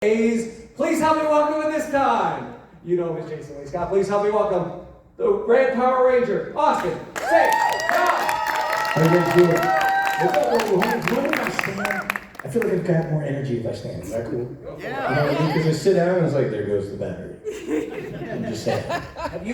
Please help me welcome at this time. You know Miss Jason Lee Scott. Please help me welcome the Grand Power Ranger, Austin St. John. How you guys doing? When I stand, I feel like I've got more energy if I stand. Is that cool? Yeah. You know what I mean? Because I sit down and it's like, there goes the battery. I'm just saying. Have you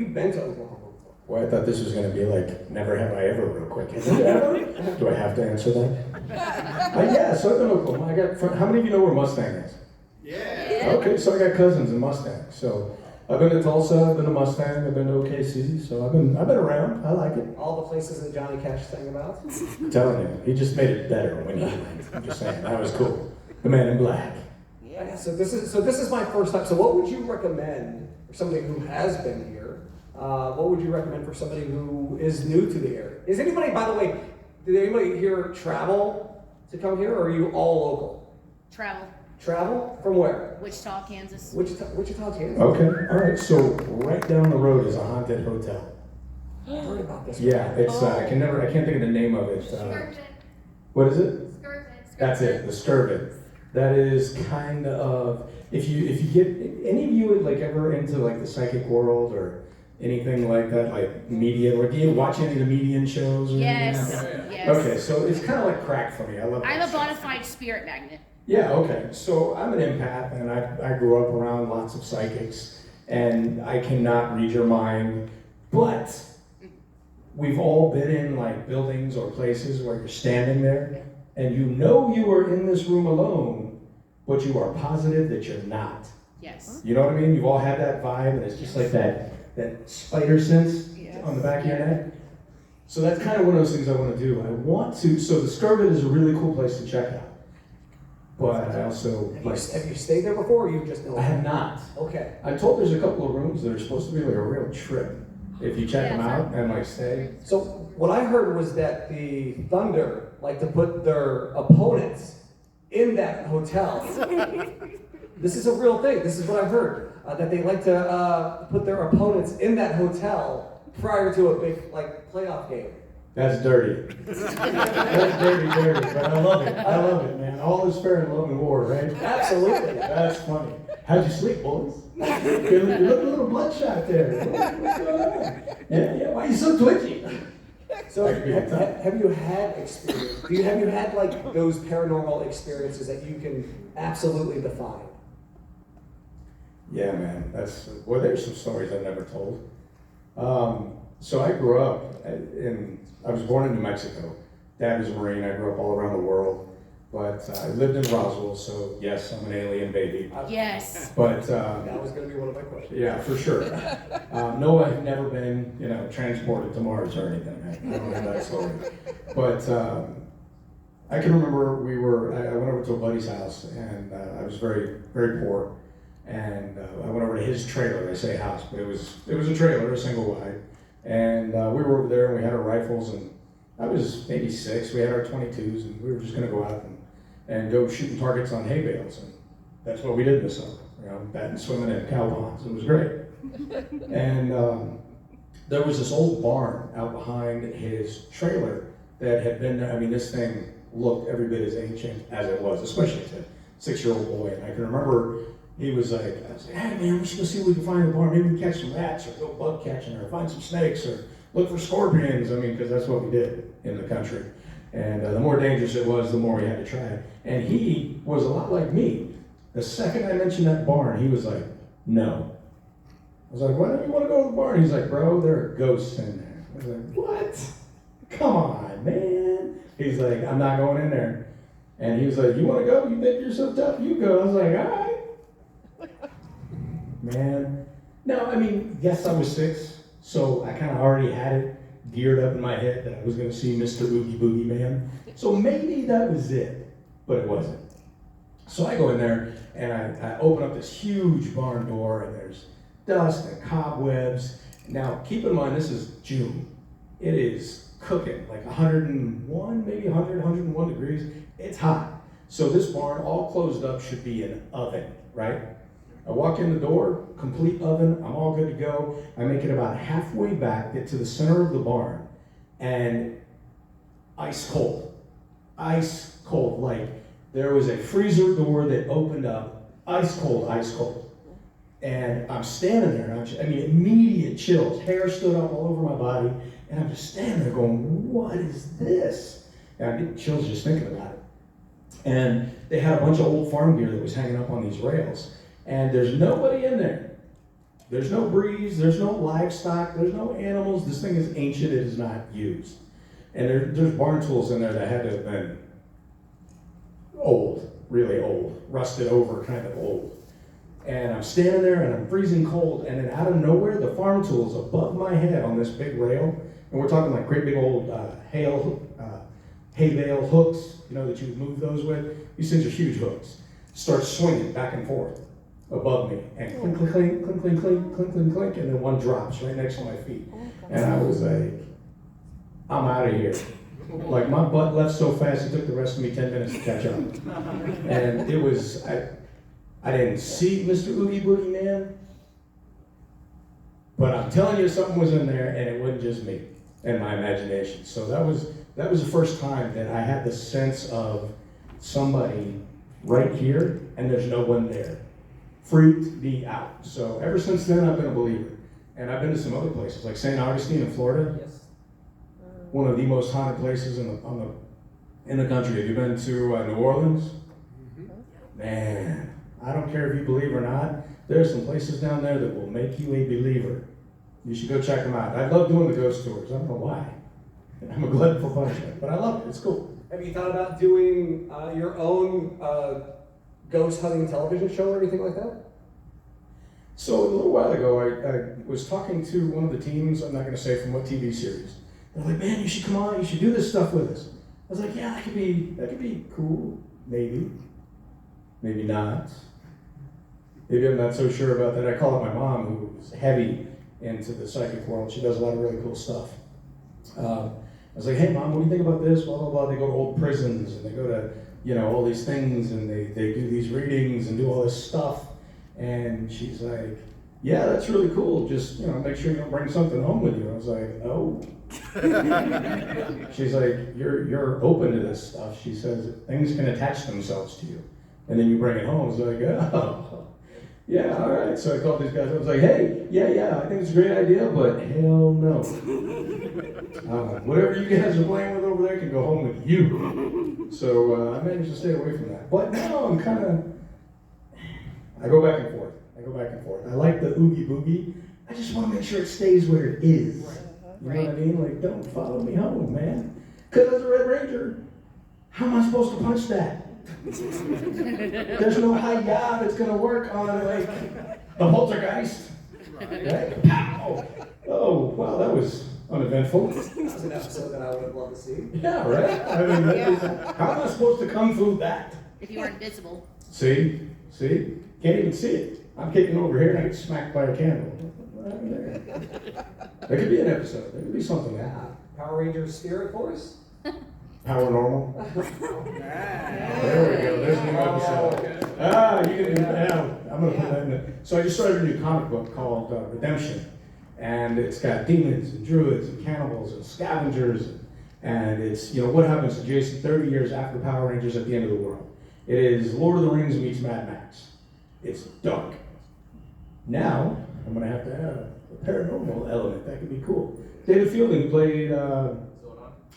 been to Oklahoma before? Well, I thought this was going to be like, never have I ever real quick. Have you ever? Do I have to answer that? Yeah, so I've been to Oklahoma. How many of you know where Mustang is? Yeah. Okay, so I got cousins in Mustang. So I've been to Tulsa, I've been to Mustang, I've been to OKC, so I've been around. I like it. All the places that Johnny Cash sang about? I'm telling you, he just made it better when he went. I'm just saying, that was cool. The Man in Black. Yeah. So this is my first time. So what would you recommend for somebody who has been here? What would you recommend for somebody who is new to the area? Is anybody, by the way, did anybody here travel to come here, or are you all local? Travel. Travel? From where? Wichita, Kansas. Wichita, Kansas. Okay, all right. So right down the road is a haunted hotel. I heard about this. Yeah, it's I can't think of the name of it. What is it? That's it. The Skirvin. That is kind of if you get any of you like ever into like the psychic world or anything like that, like media, or do you watch any of the medium shows? Or Yes. anything? Yes. Okay, so it's kind of like crack for me. I love. I'm a bona fide spirit magnet. Yeah, okay. So I'm an empath, and I grew up around lots of psychics, and I cannot read your mind, but we've all been in like buildings or places where you're standing there, and you know you are in this room alone, but you are positive that you're not. Yes. You know what I mean? You've all had that vibe, and it's just like that spider sense on the back of your neck. So that's kind of one of those things I want to do. So the Skirvin is a really cool place to check out. But I also have you stayed there before, or you just know? I have not. Okay. I'm told there's a couple of rooms that are supposed to be like a real trip if you check them out and like stay. So what I heard was that the Thunder like to put their opponents in that hotel. This is a real thing. This is what I've heard. That they like to put their opponents in that hotel prior to a big like playoff game. That's dirty. That's dirty, but I love it. I love it, man. All is fair in love and war, right? Absolutely. That's funny. How'd you sleep, boys? You look a little bloodshot there. What's going on? Yeah, why are you so twitchy? So have you had experience? Have you had like those paranormal experiences that you can absolutely define? Yeah, man. There's some stories I've never told. So I grew up I was born in New Mexico. Dad was a Marine. I grew up all around the world. But I lived in Roswell, so yes, I'm an alien baby. Yes. But that was going to be one of my questions. Yeah, for sure. No, I've never been, transported to Mars or anything. I don't have that story. But I can remember I went over to a buddy's house, and I was very, very poor. And I went over to his trailer. I say house, but it was a trailer, a single wide. And we were over there, and we had our rifles, and I was maybe 6. We had our 22s, and we were just going to go out and go shooting targets on hay bales. And that's what we did this summer, batting, swimming at cow ponds. It was great. And there was this old barn out behind his trailer that had been there. I mean, this thing looked every bit as ancient as it was, especially to a 6-year-old boy. And I can remember I was like, hey man, we should go see what we can find in the barn. Maybe we can catch some rats or go bug catching or find some snakes or look for scorpions. I mean, because that's what we did in the country. And the more dangerous it was, the more we had to try. And he was a lot like me. The second I mentioned that barn, he was like, no. I was like, why don't you want to go to the barn? He's like, bro, there are ghosts in there. I was like, what? Come on, man. He's like, I'm not going in there. And he was like, you want to go? You think you're so tough? You go. I was like, all right. Man. No, I mean, yes, I was 6, so I kind of already had it geared up in my head that I was going to see Mr. Oogie Boogie Man. So maybe that was it, but it wasn't. So I go in there, and I open up this huge barn door, and there's dust and cobwebs. Now, keep in mind, this is June. It is cooking, like 101, maybe 100, 101 degrees. It's hot. So this barn, all closed up, should be an oven, right? I walk in the door, complete oven, I'm all good to go. I make it about halfway back, get to the center of the barn, and ice cold, like there was a freezer door that opened up, ice cold, ice cold. And I'm standing there, and immediate chills. Hair stood up all over my body, and I'm just standing there going, what is this? And I get chills just thinking about it. And they had a bunch of old farm gear that was hanging up on these rails. And there's nobody in there. There's no breeze, there's no livestock, there's no animals. This thing is ancient, it is not used. And there's barn tools in there that had to have been old, really old, rusted over, kind of old. And I'm standing there and I'm freezing cold, and then out of nowhere, the farm tools above my head on this big rail, and we're talking like great big old hay bale hooks, that you would move those with. These things are huge hooks. Start swinging back and forth above me, and clink, clink, clink, clink, clink, clink, clink, clink, clink, and then one drops right next to my feet. And I was like, I'm out of here. Like my butt left so fast, it took the rest of me 10 minutes to catch up. And it was, I didn't see Mr. Oogie Boogie Man, but I'm telling you something was in there, and it wasn't just me and my imagination. So that was the first time that I had the sense of somebody right here, and there's no one there. Freaked me out. So ever since then, I've been a believer. And I've been to some other places, like St. Augustine in Florida. Yes. One of the most haunted places in the country. Have you been to New Orleans? Mm-hmm. Man, I don't care if you believe or not. There's some places down there that will make you a believer. You should go check them out. I love doing the ghost tours. I don't know why. I'm a glutton for punishment, but I love it. It's cool. Have you thought about doing your own ghost hunting television show or anything like that? So a little while ago, I was talking to one of the teams, I'm not going to say from what TV series. They're like, man, you should come on, you should do this stuff with us. I was like, yeah, that could be cool, maybe not. Maybe I'm not so sure about that. I call it my mom, who's heavy into the psychic world. She does a lot of really cool stuff. I was like, hey mom, what do you think about this? Blah, blah, blah. They go to old prisons and they go to, all these things, and they do these readings and do all this stuff. And she's like, yeah, that's really cool. Just, make sure you don't bring something home with you. I was like, oh. She's like, you're open to this stuff. She says, things can attach themselves to you. And then you bring it home. I was like, oh, yeah, all right. So I called these guys. I was like, hey, yeah, I think it's a great idea, but hell no. Whatever you guys are playing with over there can go home with you. So I managed to stay away from that. But now I'm I go back and forth. I like the oogie boogie. I just want to make sure it stays where it is. You know what I mean? Like, don't follow me home, man. Because as a Red Ranger, how am I supposed to punch that? There's no hi-ya that's going to work on, like, the poltergeist. Right? Pow! Oh, wow, that was uneventful. That's an episode that I would have loved to see. Yeah, right? How am I supposed to kung fu that? If you were invisible. See? Can't even see it. I'm kicking over here and I get smacked by a candle. What happened there? There could be an episode. There could be something there. Power Rangers Spirit Force? Power Normal. There we go. There's a new episode. You can do that. I'm going to put that in there. So I just started a new comic book called Redemption. And it's got demons and druids and cannibals and scavengers. And it's, what happens to Jason 30 years after Power Rangers at the end of the world. It is Lord of the Rings meets Mad Max. It's dark. Now, I'm going to have a paranormal element. That could be cool. David Fielding, who played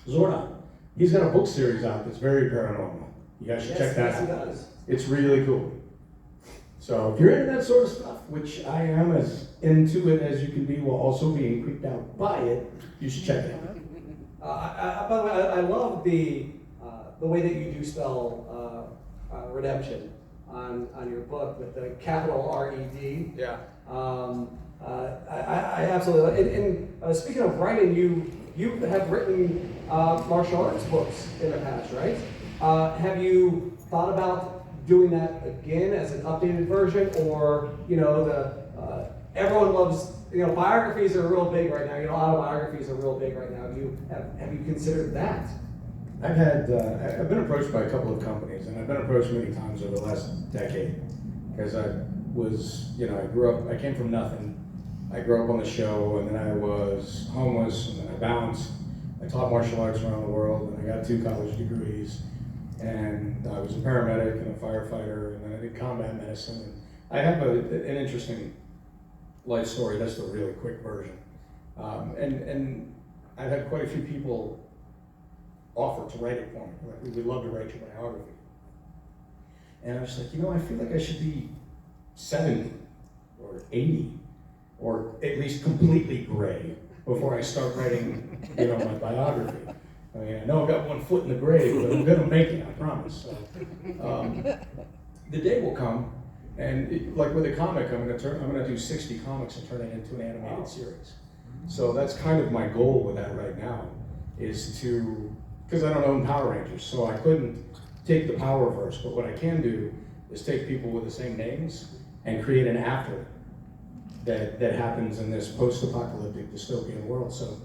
Zordon. He's got a book series out that's very paranormal. You guys should check that out. He does. It's really cool. So if you're into that sort of stuff, which I am as into it as you can be while also being creeped out by it, you should check it out. By the way, I love the way that you do spell redemption on your book with the capital R-E-D. Yeah. I absolutely love it. And speaking of writing, you have written martial arts books in the past, right? Have you thought about doing that again as an updated version, or everyone loves biographies are real big right now. Autobiographies are real big right now. Have you considered that? I've been approached by a couple of companies, and I've been approached many times over the last decade because I came from nothing. I grew up on the show, and then I was homeless, and then I bounced. I taught martial arts around the world, and I got 2 college degrees. and I was a paramedic and a firefighter, and then I did combat medicine. And I have an interesting life story. That's the really quick version. And I've had quite a few people offer to write it for me. Like, we would love to write your biography. And I was like, I feel like I should be 70 or 80 or at least completely gray before I start writing, my biography. I mean, I know I've got one foot in the grave, but I'm gonna make it, I promise. So, the day will come, and like with a comic, I'm gonna do 60 comics and turn it into an animated series. So that's kind of my goal with that right now, is to, because I don't own Power Rangers, so I couldn't take the Powerverse, but what I can do is take people with the same names and create an after that happens in this post-apocalyptic dystopian world. So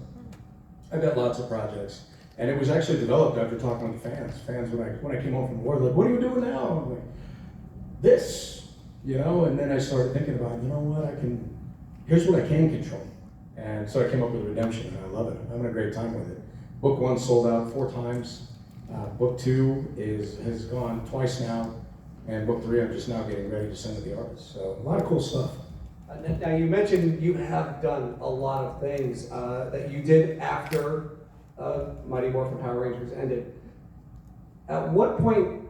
I've got lots of projects. And it was actually developed after talking with the fans. Fans, when I came home from war, they're like, what are you doing now? I'm like, this, and then I started thinking about, here's what I can control. And so I came up with Redemption, and I love it. I'm having a great time with it. Book 1 sold out 4 times. Book 2 has gone twice now. And book 3, I'm just now getting ready to send to the artist. So a lot of cool stuff. Now you mentioned you have done a lot of things that you did after Mighty Morphin Power Rangers ended. At what point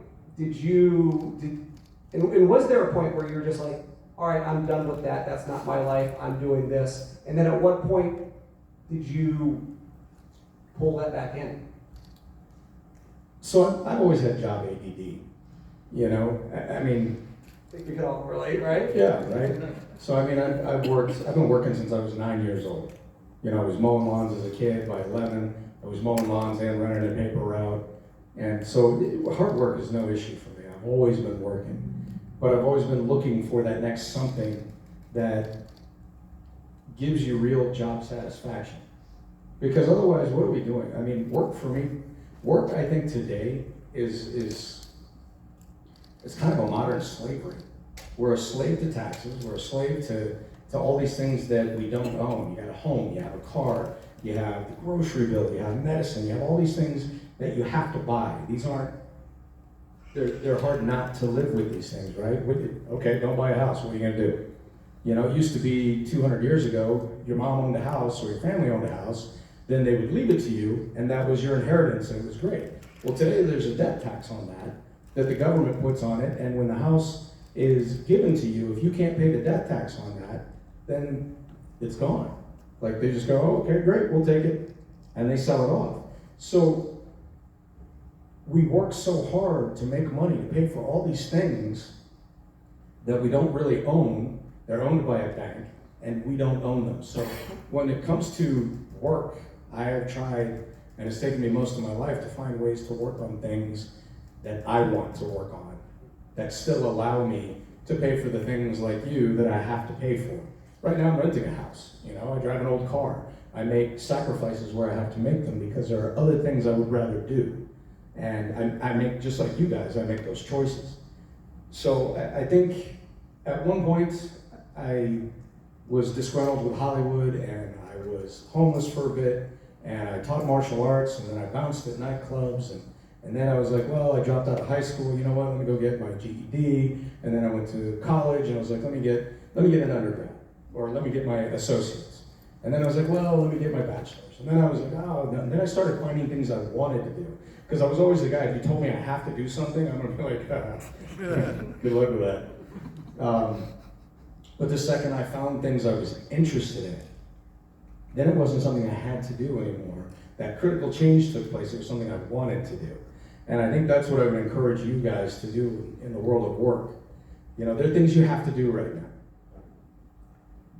and was there a point where you were just like, all right, I'm done with that, that's not my life, I'm doing this? And then at what point did you pull that back in? So I've always had job ADD, I mean, I think we can all relate, right? yeah, right? So I mean, I've been working since I was 9 years old. I was mowing lawns as a kid. By 11, I was mowing lawns and running a paper route. And so hard work is no issue for me. I've always been working. But I've always been looking for that next something that gives you real job satisfaction. Because otherwise, what are we doing? I mean, work for me, I think today is kind of a modern slavery. We're a slave to taxes, we're a slave to all these things that we don't own. You got a home, you have a car, you have the grocery bill, you have medicine, you have all these things that you have to buy. These aren't, they're hard not to live with these things, right? Okay, don't buy a house, what are you gonna do? It used to be 200 years ago, your mom owned a house or your family owned a house, then they would leave it to you, and that was your inheritance, and it was great. Well, today there's a debt tax on that the government puts on it, and when the house is given to you, if you can't pay the debt tax on that, then it's gone. Like, they just go, oh, okay, great, we'll take it, and they sell it off. So we work so hard to make money, to pay for all these things that we don't really own. They're owned by a bank, and we don't own them. So when it comes to work, I have tried, and it's taken me most of my life, to find ways to work on things that I want to work on, that still allow me to pay for the things like you that I have to pay for. Right now I'm renting a house, I drive an old car. I make sacrifices where I have to make them because there are other things I would rather do. And I make, just like you guys, I make those choices. So I think at one point I was disgruntled with Hollywood, and I was homeless for a bit, and I taught martial arts, and then I bounced at nightclubs, and then I was like, well, I dropped out of high school, you know what, let me go get my GED, and then I went to college, and I was like, let me get an undergrad, or let me get my associates. And then I was like, well, let me get my bachelor's. And then I was like, oh, no. And then I started finding things I wanted to do. Because I was always the guy, if you told me I have to do something, I'm gonna be like, good luck with that. But the second I found things I was interested in, then it wasn't something I had to do anymore. That critical change took place, it was something I wanted to do. And I think that's what I would encourage you guys to do in the world of work. There are things you have to do right now.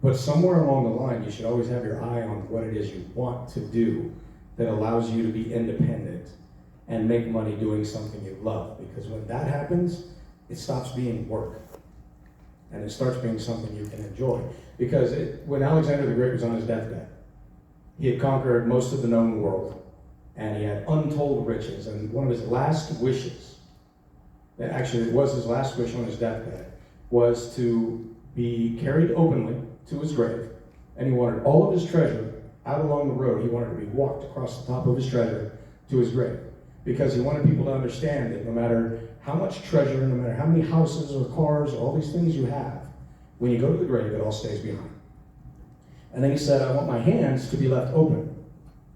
But somewhere along the line, you should always have your eye on what it is you want to do that allows you to be independent and make money doing something you love. Because when that happens, it stops being work. And it starts being something you can enjoy. Because when Alexander the Great was on his deathbed, he had conquered most of the known world, and he had untold riches. And one of his last wishes, actually it was his last wish on his deathbed, was to be carried openly to his grave. And he wanted all of his treasure out along the road. He wanted to be walked across the top of his treasure to his grave. because he wanted people to understand that no matter how much treasure, no matter how many houses or cars or all these things you have, when you go to the grave, it all stays behind. And then he said, I want my hands to be left open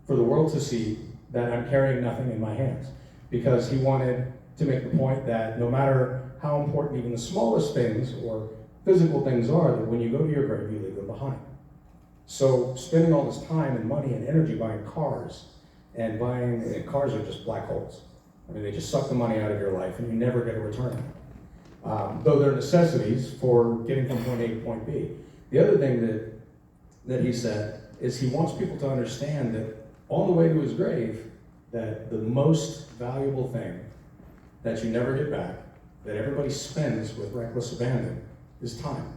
for the world to see that I'm carrying nothing in my hands. Because he wanted to make the point that no matter how important even the smallest things or physical things are, that when you go to your grave, you leave them behind. So spending all this time and money and energy buying cars, and cars are just black holes. I mean, they just suck the money out of your life and you never get a return. Though they're necessities for getting from point A to point B. The other thing that he said is he wants people to understand that on the way to his grave, that the most valuable thing that you never get back, that everybody spends with reckless abandon, is time.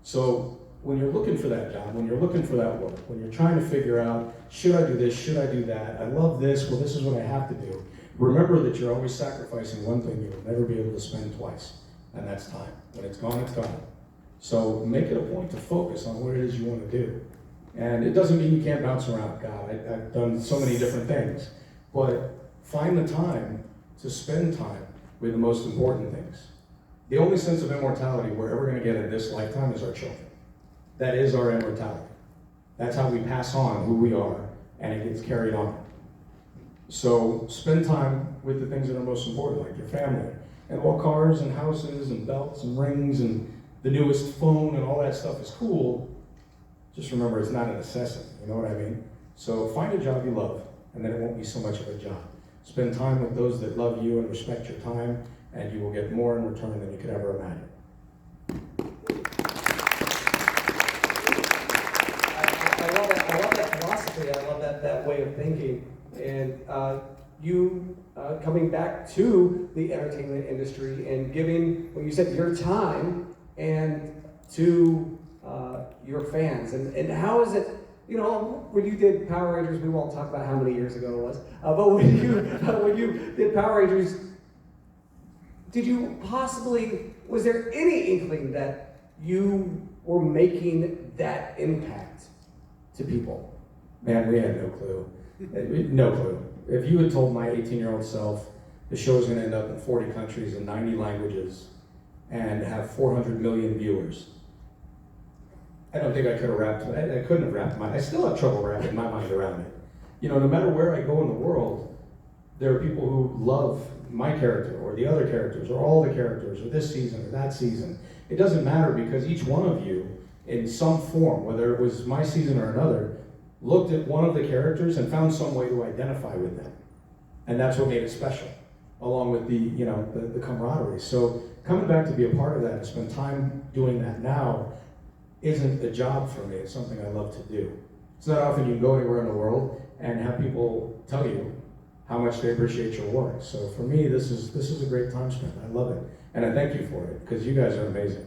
So when you're looking for that job, when you're looking for that work, when you're trying to figure out, should I do this, should I do that, I love this, well this is what I have to do, remember that you're always sacrificing one thing you will never be able to spend twice, and that's time. When it's gone, it's gone. So make it a point to focus on what it is you want to do. And it doesn't mean you can't bounce around. God, I've done so many different things. But find the time to spend time with the most important things. The only sense of immortality we're ever going to get in this lifetime is our children. That is our immortality. That's how we pass on who we are, and it gets carried on. So spend time with the things that are most important, like your family. And while cars and houses and belts and rings and the newest phone and all that stuff is cool, just remember it's not a necessity, you know what I mean? So find a job you love, and then it won't be so much of a job. Spend time with those that love you and respect your time, and you will get more in return than you could ever imagine. I love that philosophy. I love that way of thinking. And you coming back to the entertainment industry and giving, well, you said, your time and to your fans. And how is it, you know, when you did Power Rangers, we won't talk about how many years ago it was, but when you did Power Rangers, did you possibly, was there any inkling that you were making that impact to people? Man, we had no clue. No clue. If you had told my 18-year-old self the show was going to end up in 40 countries and 90 languages and have 400 million viewers, I don't think I could have I couldn't have wrapped I still have trouble wrapping my mind around it. You know, no matter where I go in the world, there are people who love my character or the other characters or all the characters or this season or that season. It doesn't matter because each one of you, in some form, whether it was my season or another, looked at one of the characters and found some way to identify with them. And that's what made it special, along with the camaraderie. So coming back to be a part of that and spend time doing that now isn't a job for me. It's something I love to do. It's not often you can go anywhere in the world and have people tell you how much they appreciate your work. So for me, this is a great time spent. I love it. And I thank you for it, because you guys are amazing.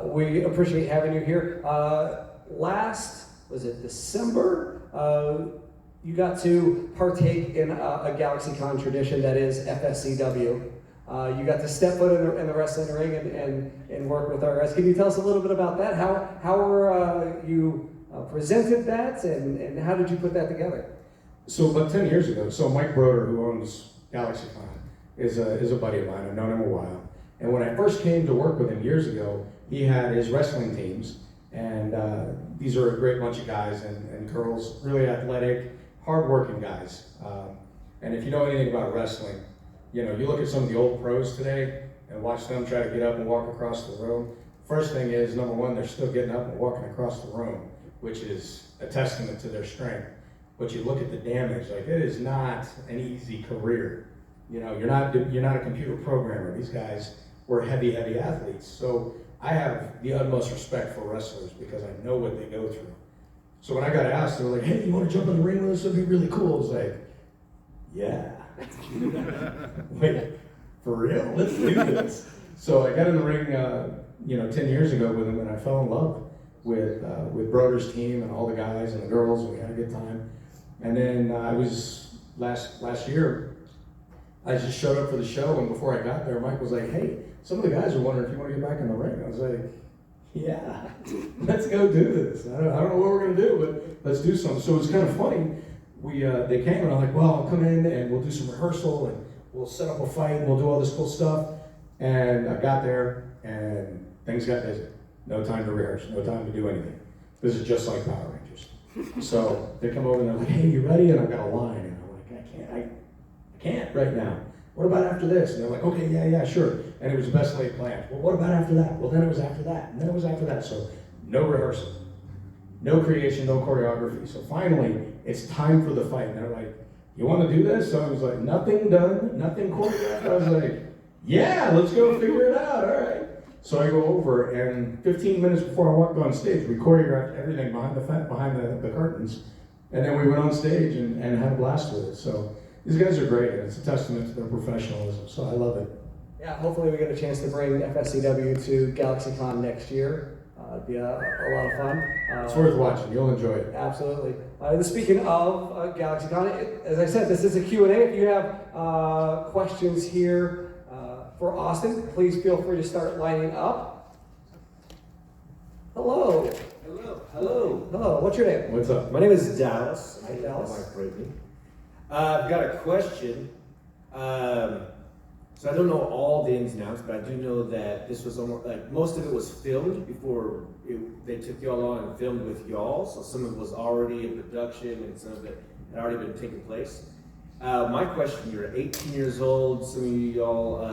We appreciate having you here. Last, was it December? You got to partake in a GalaxyCon tradition that is FSCW. You got to step foot in the wrestling ring and work with our guys. Can you tell us a little bit about that? How were you presented that, and how did you put that together? So about 10 years ago, so Mike Broder, who owns GalaxyCon, is a buddy of mine. I've known him a while. And when I first came to work with him years ago, he had his wrestling teams, and these are a great bunch of guys and girls, really athletic, hardworking guys. And if you know anything about wrestling, you know, you look at some of the old pros today and watch them try to get up and walk across the room. First thing is, number one, they're still getting up and walking across the room, which is a testament to their strength. But you look at the damage, like, it is not an easy career. You know, you're not a computer programmer. These guys were heavy athletes. So I have the utmost respect for wrestlers because I know what they go through. So when I got asked, they were like, hey, you want to jump in the ring with us? It'd be really cool. I was like, yeah. Wait, for real? Let's do this. So I got in the ring, 10 years ago with him, and I fell in love with Broder's team and all the guys and the girls, and we had a good time. And then I was, last year, I just showed up for the show, and before I got there, Mike was like, hey, some of the guys are wondering if you want to get back in the ring. I was like, yeah, let's go do this. I don't know what we're going to do, but let's do something. So it was kind of funny. they came and I'm like, well, I'll come in and we'll do some rehearsal and we'll set up a fight and we'll do all this cool stuff. And I got there and things got busy. No time to rehearse, no time to do anything. This is just like Power Rangers. So they come over and they're like, hey, you ready? And I've got a line and I'm like, I can't right now. What about after this? And they're like, okay, yeah, sure. And it was the best laid plans. Well, what about after that? Well, then it was after that, and then it was after that. So no rehearsal, no creation, no choreography. So finally, it's time for the fight. And they're like, you want to do this? So I was like, nothing done, nothing choreographed. I was like, yeah, let's go figure it out, all right. So I go over, and 15 minutes before I walked on stage, we choreographed everything behind the curtains. And then we went on stage and had a blast with it. So these guys are great, and it's a testament to their professionalism, so I love it. Yeah, hopefully we get a chance to bring FSCW to GalaxyCon next year. It'd be a lot of fun. It's worth watching. You'll enjoy it. Absolutely. Speaking of GalaxyCon, as I said, this is a Q&A. If you have questions here for Austin, please feel free to start lining up. Hello. Hello. What's your name? What's up? My name is Dallas. Hi, Dallas. Mike Brady. I've got a question. So I don't know all the ins and outs, but I do know that this was almost like most of it was filmed before they took y'all on and filmed with y'all. So some of it was already in production and some of it had already been taking place. My question: you're 18 years old. Some of y'all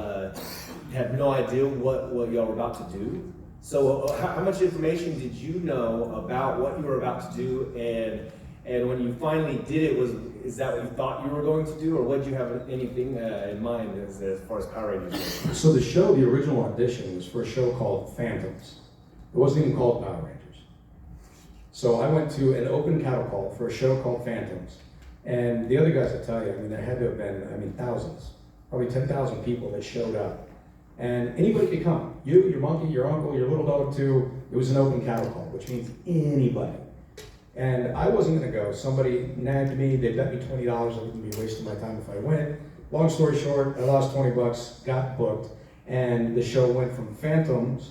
have no idea what y'all were about to do. So how much information did you know about what you were about to do, and when you finally did it, is that what you thought you were going to do, or what did you have anything in mind as far as Power Rangers goes? So the original audition was for a show called Phantoms. It wasn't even called Power Rangers. So I went to an open cattle call for a show called Phantoms. And the other guys, I tell you, there had to have been, thousands, probably 10,000 people that showed up. And anybody could come. You, your monkey, your uncle, your little dog too. It was an open cattle call, which means anybody. And I wasn't gonna go. Somebody nagged me, they bet me $20, I wouldn't be wasting my time if I went. Long story short, I lost 20 bucks, got booked, and the show went from Phantoms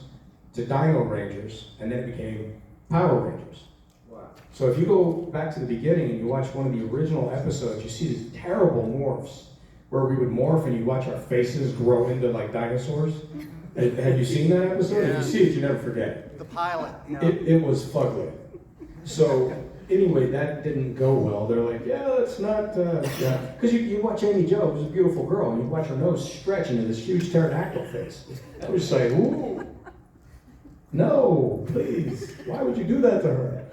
to Dino Rangers, and then it became Power Rangers. Wow. So if you go back to the beginning and you watch one of the original episodes, you see these terrible morphs, where we would morph and you watch our faces grow into like dinosaurs. Have you seen that episode? Yeah. If you see it, you never forget it. The pilot. It was fugly. So anyway, that didn't go well. They're like, yeah, let's not, yeah. Because you watch Amy Jo, who's a beautiful girl, and you watch her nose stretch into this huge pterodactyl face. I was just like, ooh, no, please, why would you do that to her?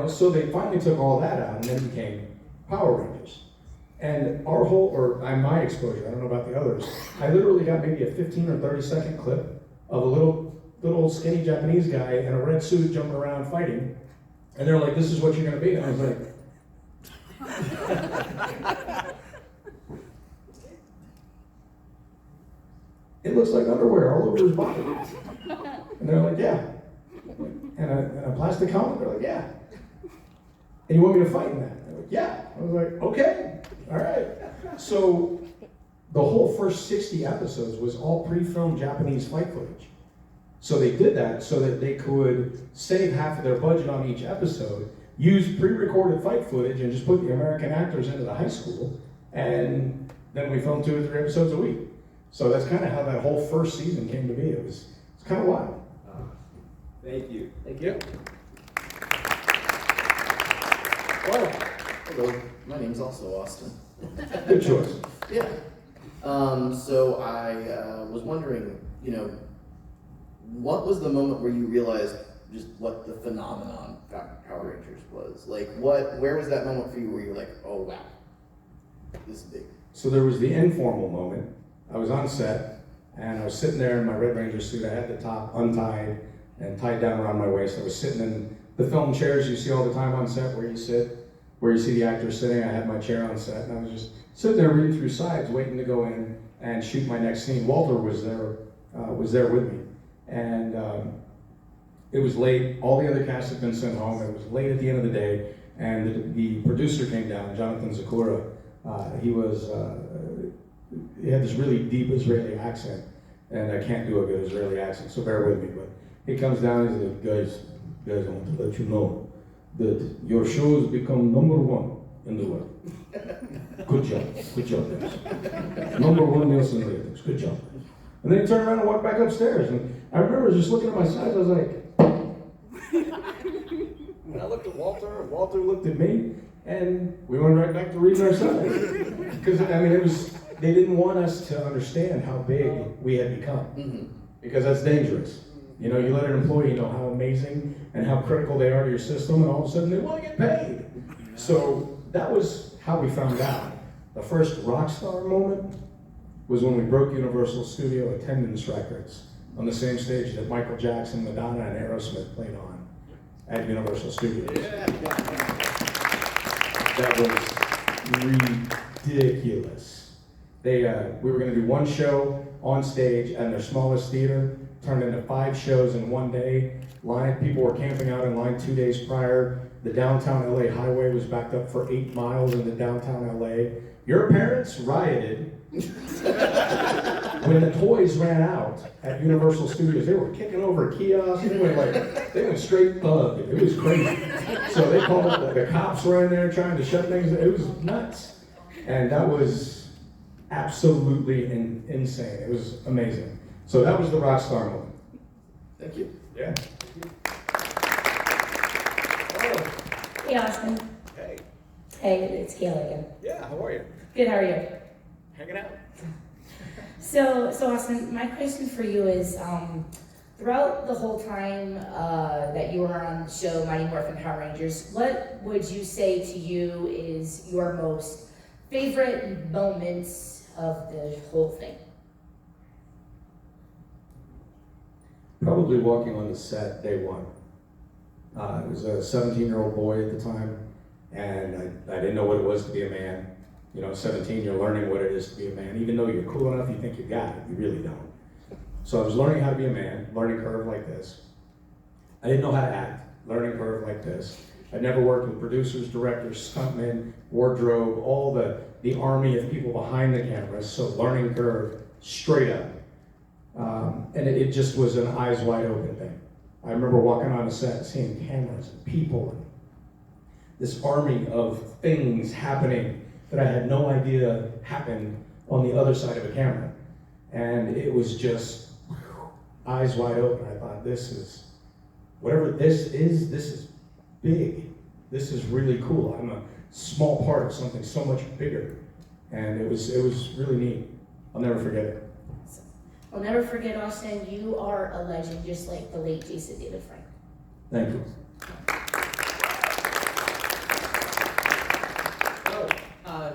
So they finally took all that out, and then it became Power Rangers. And my exposure, I don't know about the others, I literally got maybe a 15 or 30 second clip of a little skinny Japanese guy in a red suit jumping around fighting. And they're like, this is what you're going to be. And I was like, it looks like underwear all over his body. And they're like, yeah. And a plastic helmet? They're like, yeah. And you want me to fight in that? They're like, yeah. I was like, okay, all right. So the whole first 60 episodes was all pre-filmed Japanese fight footage. So they did that so that they could save half of their budget on each episode, use pre-recorded fight footage, and just put the American actors into the high school, and then we filmed 2 or 3 episodes a week. So that's kind of how that whole first season came to be. It's kind of wild. Thank you. Thank you. Hello, my name's also Austin. Good choice. Yeah. So I was wondering, what was the moment where you realized just what the phenomenon Power Rangers was? Like, where was that moment for you where you're like, oh wow, this is big? So there was the informal moment. I was on set, and I was sitting there in my Red Ranger suit. I had the top untied and tied down around my waist. I was sitting in the film chairs you see all the time on set where you sit, where you see the actors sitting. I had my chair on set, and I was just sitting there reading through sides, waiting to go in and shoot my next scene. Walter was there with me. And it was late. All the other cast had been sent home. It was late at the end of the day, and the producer came down, Jonathan Zakura. He had this really deep Israeli accent, and I can't do a good Israeli accent, so bear with me. But he comes down and he's like, guys, I want to let you know that your show has become #1. in the world. Good job, guys. #1 Nielsen ratings, good job. And then he turned around and walked back upstairs. And I remember just looking at my sides, I was like, and I looked at Walter, and Walter looked at me, and we went right back to reading our sides. Because, I mean, they didn't want us to understand how big we had become. Because that's dangerous. You know, you let an employee know how amazing and how critical they are to your system, and all of a sudden they want to get paid. So that was how we found out. The first rock star moment was when we broke Universal Studio attendance records on the same stage that Michael Jackson, Madonna, and Aerosmith played on at Universal Studios. That was ridiculous. We were going to do one show on stage at their smallest theater, turned into 5 shows in one day. People were camping out in line 2 days prior. The downtown LA highway was backed up for 8 miles into downtown LA. Your parents rioted when the toys ran out at Universal Studios. They were kicking over kiosks. They went straight thug. It was crazy. So they called the cops were in there trying to shut things. It was nuts. And that was absolutely insane. It was amazing. So that was the rock star moment. Thank you. Yeah. Hey, Austin. Hey. Hey, it's Kayla again. Yeah, how are you? Good, how are you? Hanging out. So Austin, my question for you is, throughout the whole time that you were on the show, Mighty Morphin Power Rangers, what would you say to you is your most favorite moments of the whole thing? Probably walking on the set day one. I was a 17-year-old boy at the time, and I didn't know what it was to be a man. You know, 17, you're learning what it is to be a man. Even though you're cool enough, you think you got it. You really don't. So I was learning how to be a man, learning curve like this. I didn't know how to act, learning curve like this. I'd never worked with producers, directors, stuntmen, wardrobe, all the army of people behind the camera. So learning curve straight up. And it just was an eyes wide open thing. I remember walking on a set, seeing cameras and people, and this army of things happening that I had no idea happened on the other side of a camera. And it was just eyes wide open. I thought, whatever this is big. This is really cool. I'm a small part of something so much bigger. And it was really neat. I'll never forget it. I'll never forget, Austin, you are a legend, just like the late Jason David Frank. Thank you.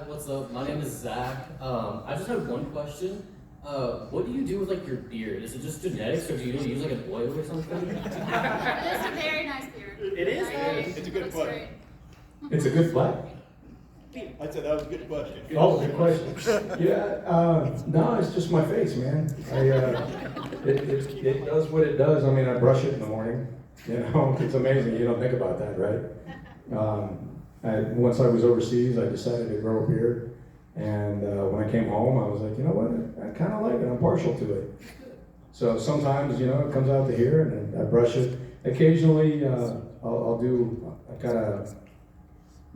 What's up? My name is Zach. I just have one question. What do you do with like your beard? Is it just genetics, or do you use like an oil or something? It is a very nice beard. It is? Right? It's a good Looks one. great. It's a good flag. I said that was a good question. Oh, good question. Yeah, no, it's just my face, man. It does what it does. I mean, I brush it in the morning. You know, it's amazing. You don't think about that, right? Once I was overseas, I decided to grow a beard. And when I came home, I was like, you know what? I kind of like it. I'm partial to it. So sometimes, you know, it comes out to here, and I brush it. Occasionally, I'll do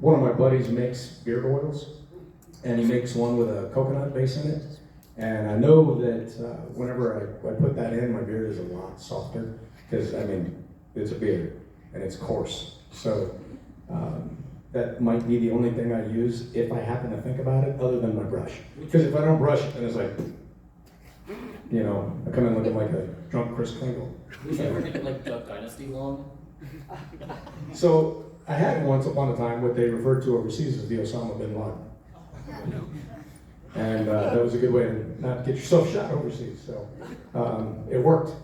one of my buddies makes beard oils, and he makes one with a coconut base in it. And I know that whenever I put that in, my beard is a lot softer, because, I mean, it's a beard, and it's coarse. So that might be the only thing I use if I happen to think about it, other than my brush. Because if I don't brush it, then it's like, you know, I come in looking like a drunk Kris Kringle. Would you ever get like Duck Dynasty long? So I had once upon a time what they referred to overseas as the Osama bin Laden. And that was a good way to not get yourself shot overseas. So it worked.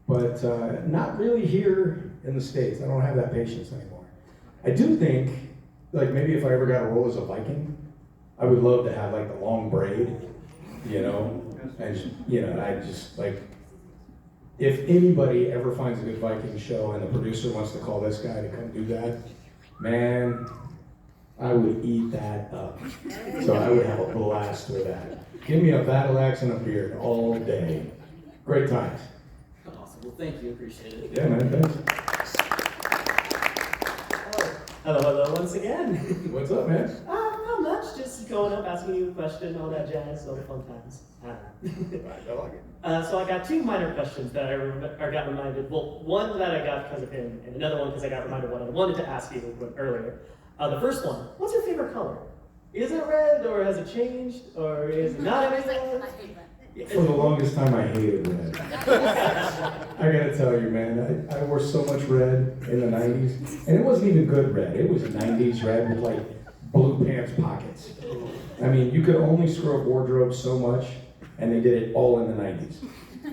But not really here in the States. I don't have that patience anymore. I do think, like, maybe if I ever got a role as a Viking, I would love to have like the long braid, you know? And, you know, I just like, if anybody ever finds a good Viking show and the producer wants to call this guy to come do that, man, I would eat that up. So I would have a blast with that. Give me a battle axe and a beard all day. Great times. Awesome. Well, thank you. Appreciate it. Yeah, man, thanks. Hello, hello, once again. What's up, man? Not much, just going up, asking you a question, all that jazz, all the fun times. I like it. So I got two minor questions that I got reminded. Well, one that I got because of him, and another one because I got reminded what I wanted to ask you earlier. The first one, what's your favorite color? Is it red, or has it changed, or is it not I hate anymore? that. For the longest time, I hated red. I gotta tell you, man, I wore so much red in the 90s, and it wasn't even good red. It was 90s red with like blue pants pockets. I mean, you could only screw up wardrobe so much, and they did it all in the 90s.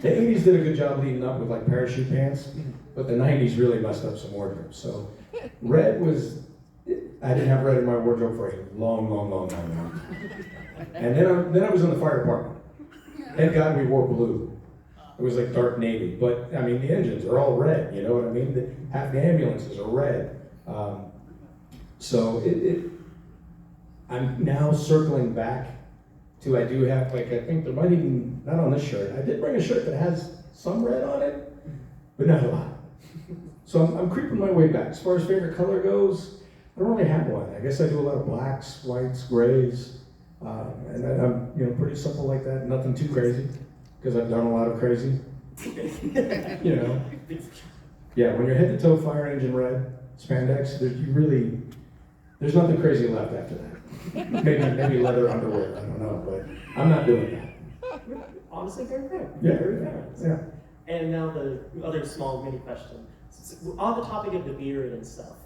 The 80s did a good job leading up with like parachute pants, but the 90s really messed up some wardrobe. So red was, I didn't have red in my wardrobe for a long time. And then I was in the fire department. Thank God we wore blue. It was like dark navy, but I mean the engines are all red. You know what I mean? Half the ambulances are red. So I'm now circling back to I do have like I think there might even not on this shirt. I did bring a shirt that has some red on it, but not a lot. So I'm creeping my way back. As far as favorite color goes, I don't really have one. I guess I do a lot of blacks, whites, grays. And I'm pretty simple like that. Nothing too crazy, because I've done a lot of crazy. Yeah. When you're head to toe fire engine red spandex, there's nothing crazy left after that. Maybe leather underwear. I don't know, but I'm not doing that. Honestly, very fair. Yeah. Very fair. Yeah. And now the other small mini question. On the topic of the beard and stuff,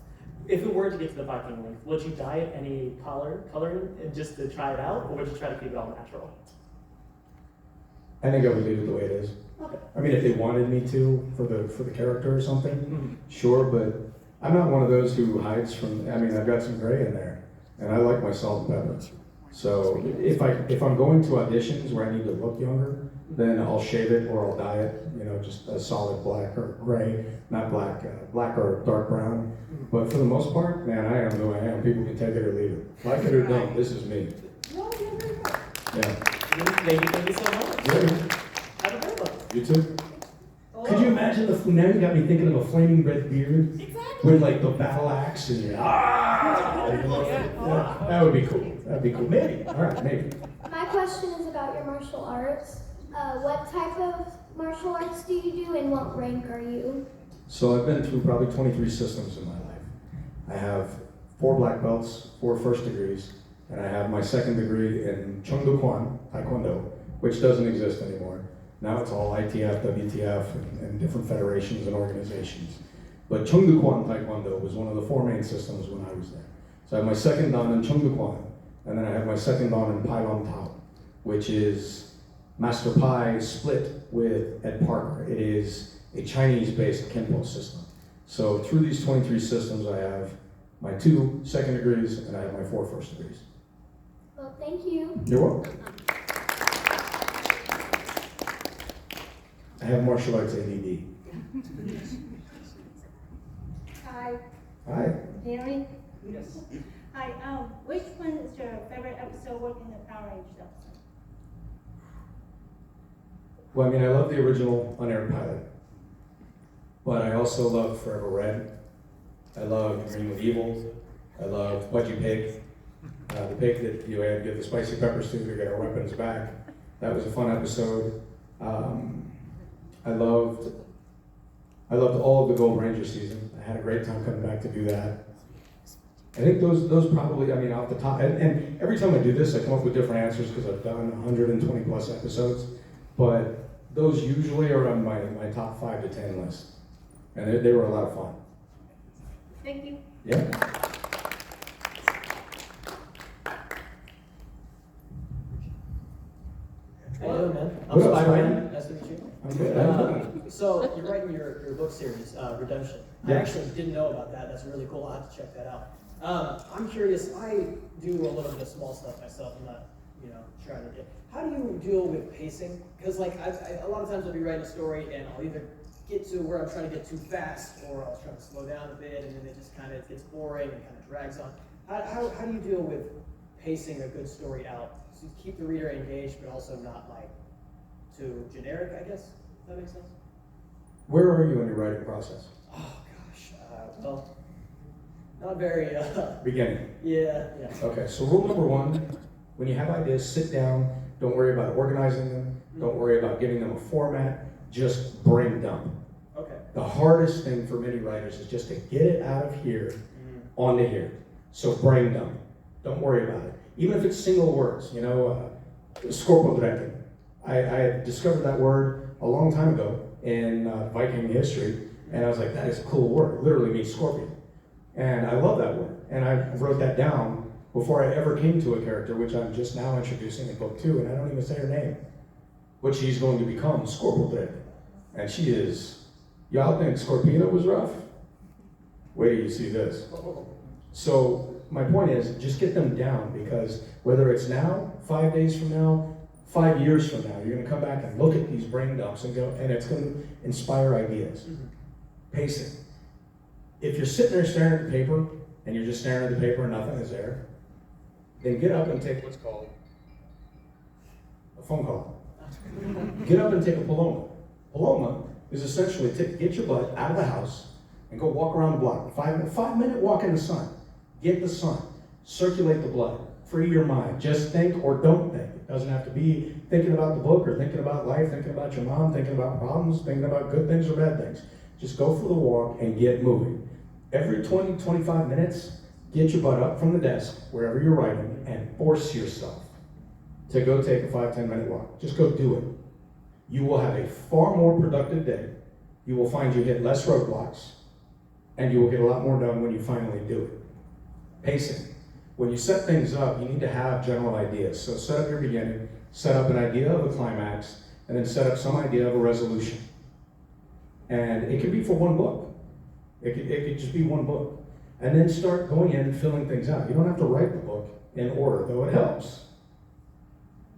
if it were to get to the Viking length, would you dye it any coloring just to try it out, or would you try to keep it all natural? I think I would leave it the way it is. Okay. I mean, if they wanted me to for the character or something, sure. But I'm not one of those who hides from. I mean, I've got some gray in there, and I like my salt and pepper. So if I'm going to auditions where I need to look younger, then I'll shave it or I'll dye it. Just a solid black or gray, not black, black or dark brown. But for the most part, man, I am who I am. People can take it or leave it. Like it or don't, this is me. Yeah. Thank you so much. Yeah. Have a great one. You too. Could you imagine now you got me thinking of a flaming red beard with like the battle axe and that would be cool. That'd be cool. Maybe. All right, maybe. My question is about your martial arts. What type of martial arts do you do, and what rank are you? So I've been through probably 23 systems in my life. I have 4 black belts, 4 first degrees, and I have my second degree in Chung Kwan, Taekwondo, which doesn't exist anymore. Now it's all ITF, WTF, and different federations and organizations. But Chung Kwan Taekwondo was one of the 4 main systems when I was there. So I have my second dan in Chung Kwan, and then I have my second dan in Pai Long Tao, which is Master Pai split with Ed Parker. It is a Chinese-based Kenpo system. So through these 23 systems, I have my 2 second degrees and I have my 4 first degrees. Well, thank you. You're welcome. I have martial arts ADD. Hi, Hi. Henry. Yes. Hi, which one is your favorite episode working the Power Rangers episode? Well, I mean, I love the original unaired pilot, but I also love Forever Red. I love Green with Evil. I love Pudgy Pig, the pig that you had to give the spicy peppers to get our weapons back. That was a fun episode. I loved all of the Gold Ranger season. I had a great time coming back to do that. I think those probably, I mean, off the top, and every time I do this, I come up with different answers because I've done 120 plus episodes, but those usually are on my top 5 to 10 list. And they were a lot of fun. Thank you. Yeah. How you doing, man? What up, Spider-Man. Nice to meet you. I'm good. So you're writing your book series, Redemption. Yeah. I actually didn't know about that. That's really cool. I'll have to check that out. I'm curious. I do a little bit of small stuff myself. I'm not, trying to get. How do you deal with pacing? Because like a lot of times I'll be writing a story and I'll either get to where I'm trying to get too fast, or I'll try to slow down a bit, and then it just kind of gets boring and kind of drags on. How do you deal with pacing a good story out to keep the reader engaged, but also not like too generic? I guess. Does that make sense? Where are you in your writing process? Oh gosh. Well, Not very, Beginning. yeah. Okay, so rule number one, when you have ideas, sit down. Don't worry about organizing them. Don't worry about giving them a format. Just brain dump. Okay. The hardest thing for many writers is just to get it out of here onto here. So brain dump. Don't worry about it. Even if it's single words, skorpodrekken. I discovered that word a long time ago in Viking history, and I was like, that is a cool word. It literally means scorpion. And I love that word. And I wrote that down before I ever came to a character, which I'm just now introducing in book 2, and I don't even say her name. But she's going to become Skorpodrekken. And she is, y'all think Scorpina was rough? Wait till you see this. So my point is, just get them down, because whether it's now, 5 days from now, 5 years from now, you're gonna come back and look at these brain dumps and go, and it's gonna inspire ideas. Pacing. If you're sitting there staring at the paper, and you're just staring at the paper and nothing is there, then get up and take what's called a phone call. Get up and take a paloma. Paloma is essentially get your butt out of the house and go walk around the block. 5-minute walk in the sun. Get the sun. Circulate the blood. Free your mind. Just think or don't think. It doesn't have to be thinking about the book or thinking about life, thinking about your mom, thinking about problems, thinking about good things or bad things. Just go for the walk and get moving. Every 20-25 minutes, get your butt up from the desk, wherever you're writing, and force yourself to go take a 5-10 minute walk. Just go do it. You will have a far more productive day. You will find you hit less roadblocks, and you will get a lot more done when you finally do it. Pacing. When you set things up, you need to have general ideas. So set up your beginning, set up an idea of a climax, and then set up some idea of a resolution. And it can be for one book. It could just be one book. And then start going in and filling things out. You don't have to write the book in order, though it helps.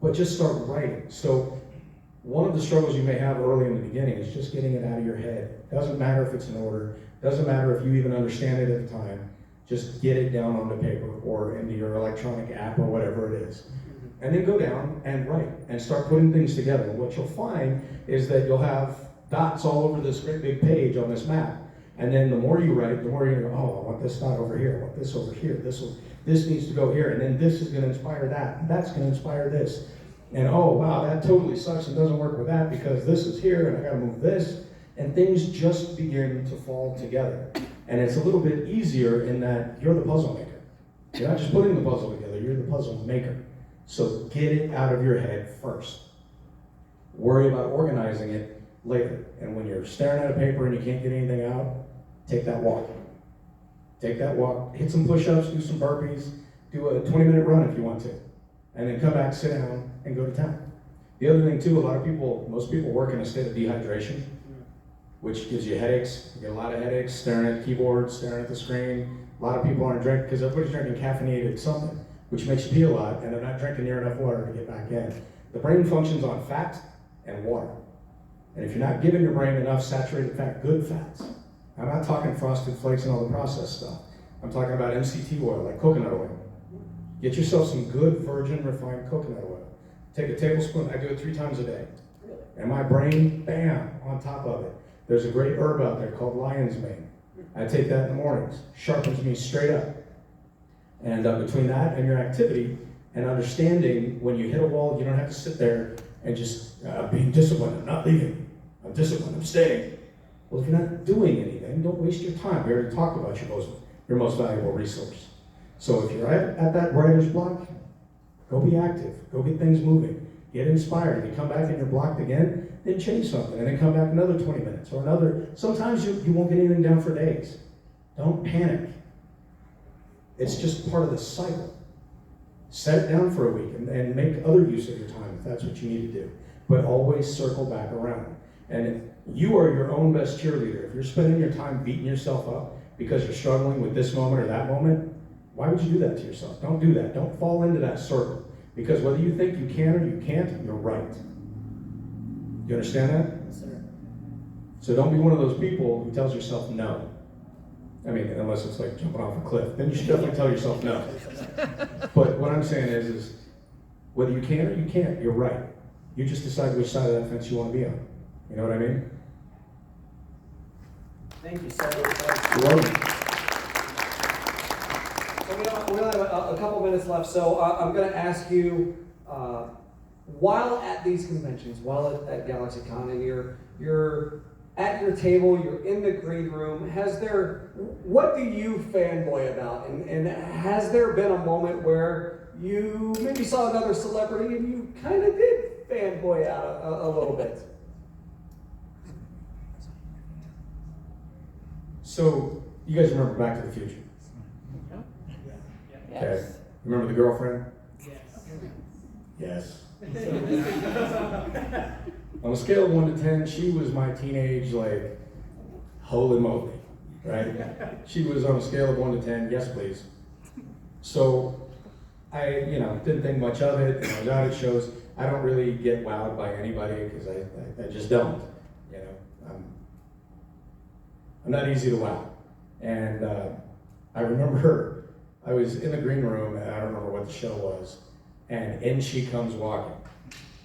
But just start writing. So one of the struggles you may have early in the beginning is just getting it out of your head. Doesn't matter if it's in order. Doesn't matter if you even understand it at the time. Just get it down onto paper or into your electronic app or whatever it is. And then go down and write and start putting things together. And what you'll find is that you'll have dots all over this great big page on this map. And then the more you write, the more you're going to go, oh, I want this dot over here, I want this over here, this needs to go here, and then this is going to inspire that, and that's going to inspire this. And oh, wow, that totally sucks and doesn't work with that because this is here, and I got to move this. And things just begin to fall together. And it's a little bit easier in that you're the puzzle maker. You're not just putting the puzzle together, you're the puzzle maker. So get it out of your head first. Worry about organizing it later. And when you're staring at a paper and you can't get anything out, take that walk. Take that walk, hit some push-ups, do some burpees, do a 20-minute run if you want to. And then come back, sit down, and go to town. The other thing too, most people work in a state of dehydration, which gives you headaches. You get a lot of headaches staring at the keyboard, staring at the screen. A lot of people aren't drinking, because everybody's drinking caffeinated something, which makes you pee a lot, and they're not drinking near enough water to get back in. The brain functions on fat and water. And if you're not giving your brain enough saturated fat, good fats, I'm not talking frosted flakes and all the processed stuff. I'm talking about MCT oil, like coconut oil. Get yourself some good virgin refined coconut oil. Take a tablespoon, I do it 3 times a day. And my brain, bam, on top of it. There's a great herb out there called lion's mane. I take that in the mornings. Sharpens me straight up. And between that and your activity and understanding when you hit a wall, you don't have to sit there and just being disciplined. I'm not leaving. I'm disciplined. I'm staying. Well, if you're not doing anything, don't waste your time. We already talked about your most valuable resource. So if you're at that writer's block, go be active. Go get things moving. Get inspired. If you come back and you're blocked again, then change something. And then come back another 20 minutes or another. Sometimes you won't get anything down for days. Don't panic. It's just part of the cycle. Set it down for a week and make other use of your time if that's what you need to do. But always circle back around. And you are your own best cheerleader. If you're spending your time beating yourself up because you're struggling with this moment or that moment, why would you do that to yourself? Don't do that. Don't fall into that circle. Because whether you think you can or you can't, you're right. You understand that? Yes, sir. So don't be one of those people who tells yourself no. I mean, unless it's like jumping off a cliff, then you should definitely tell yourself no. But what I'm saying is whether you can or you can't, you're right. You just decide which side of that fence you want to be on. You know what I mean? Thank you so much. You're welcome. we only have a couple minutes left, so I'm going to ask you, while at these conventions, while at GalaxyCon, and you're at your table, you're in the green room, what do you fanboy about? And has there been a moment where you maybe saw another celebrity and you kind of did fanboy out a little bit? So, you guys remember Back to the Future? Okay. Remember the girlfriend? Yes. On a scale of 1 to 10, she was my teenage, like, holy moly, right? She was on a scale of 1 to 10, yes please. So, I, didn't think much of it, and I was out at shows. I don't really get wowed by anybody, because I just don't, I'm not easy to wow. And I remember I was in the green room, and I don't remember what the show was, and in she comes walking.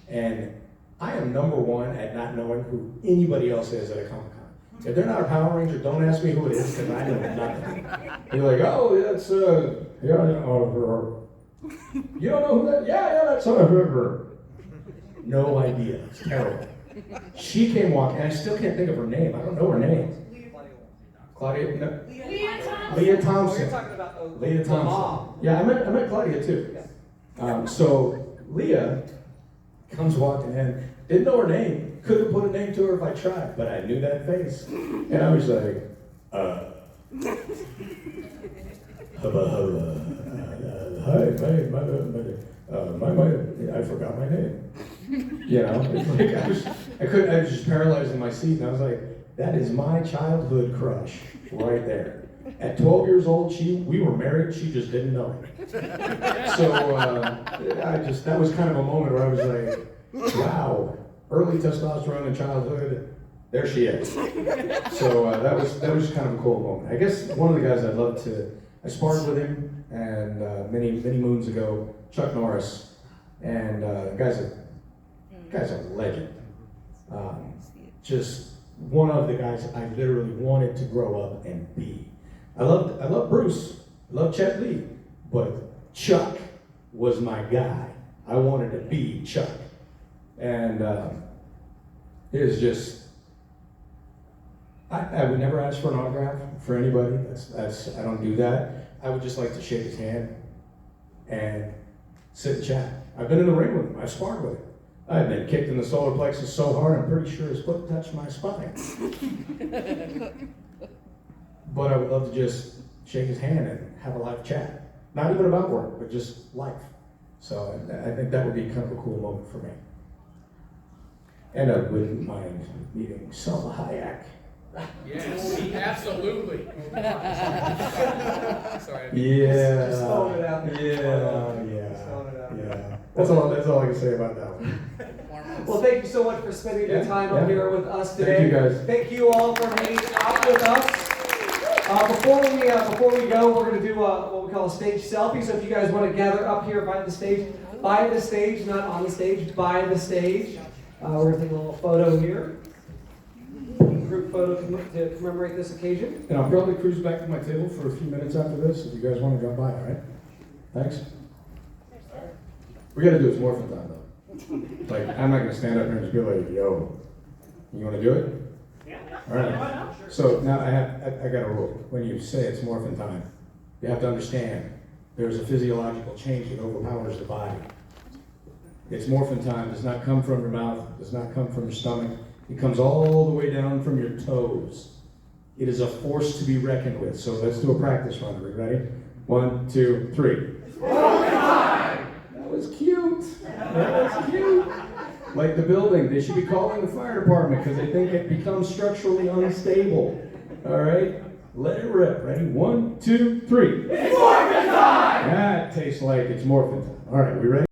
And I am number one at not knowing who anybody else is at a Comic-Con. If they're not a Power Ranger, don't ask me who it is, because I know nothing. You're like, oh, that's, you don't know who that, yeah, that's her. No idea, it's terrible. She came walking, and I still can't think of her name. I don't know her name. Claudia, no. Leah Thompson. Leah Thompson. Mom. Yeah, I met Claudia too. So Leah comes walking in, didn't know her name, couldn't put a name to her if I tried, but I knew that face. And I was like, hi, I forgot my name. It's like I was just paralyzed in my seat, and I was like, that is my childhood crush right there. At 12 years old, we were married, she just didn't know it. So that was kind of a moment where I was like, wow, early testosterone in childhood, there she is. So that was kind of a cool moment. I guess one of the guys I sparred with him, and many moons ago, Chuck Norris, and the guy's a legend. Just one of the guys I literally wanted to grow up and be. I love Bruce, I love Chet Lee, but Chuck was my guy. I wanted to be Chuck. And it was just, I would never ask for an autograph for anybody. I don't do that. I would just like to shake his hand and sit and chat. I've been in the ring with him, I've sparred with him. I've been kicked in the solar plexus so hard, I'm pretty sure his foot touched my spine. But I would love to just shake his hand and have a live chat. Not even about work, but just life. So I think that would be kind of a cool moment for me. And I wouldn't mind meeting Selma Hayek. Yes, absolutely. Sorry. Yeah. Just throwing it out there. Yeah. That's all I can say about that one. Well, thank you so much for spending your time up here with us today. Thank you, guys. Thank you all for hanging out with us. Before we go, we're going to do what we call a stage selfie. So if you guys want to gather up here by the stage, not on the stage, by the stage. We're going to take a little photo here. Group photo to commemorate this occasion. And I'll probably cruise back to my table for a few minutes after this if you guys want to drop by, all right? Thanks. We got to do it Morphin time, though. Like, I'm not going to stand up here and just be like, yo, you want to do it? Yeah. All right. So now I got a rule. When you say it's Morphin time, you have to understand there's a physiological change that overpowers the body. It's Morphin time. Does not come from your mouth. Does not come from your stomach. It comes all the way down from your toes. It is a force to be reckoned with. So let's do a practice run. Are we ready? 1, 2, 3. That was cute. That was cute. Like the building, they should be calling the fire department because they think it becomes structurally unstable. All right? Let it rip. Ready? 1, 2, 3. It's Morphin time! That tastes like it's Morphin time. All right, we ready?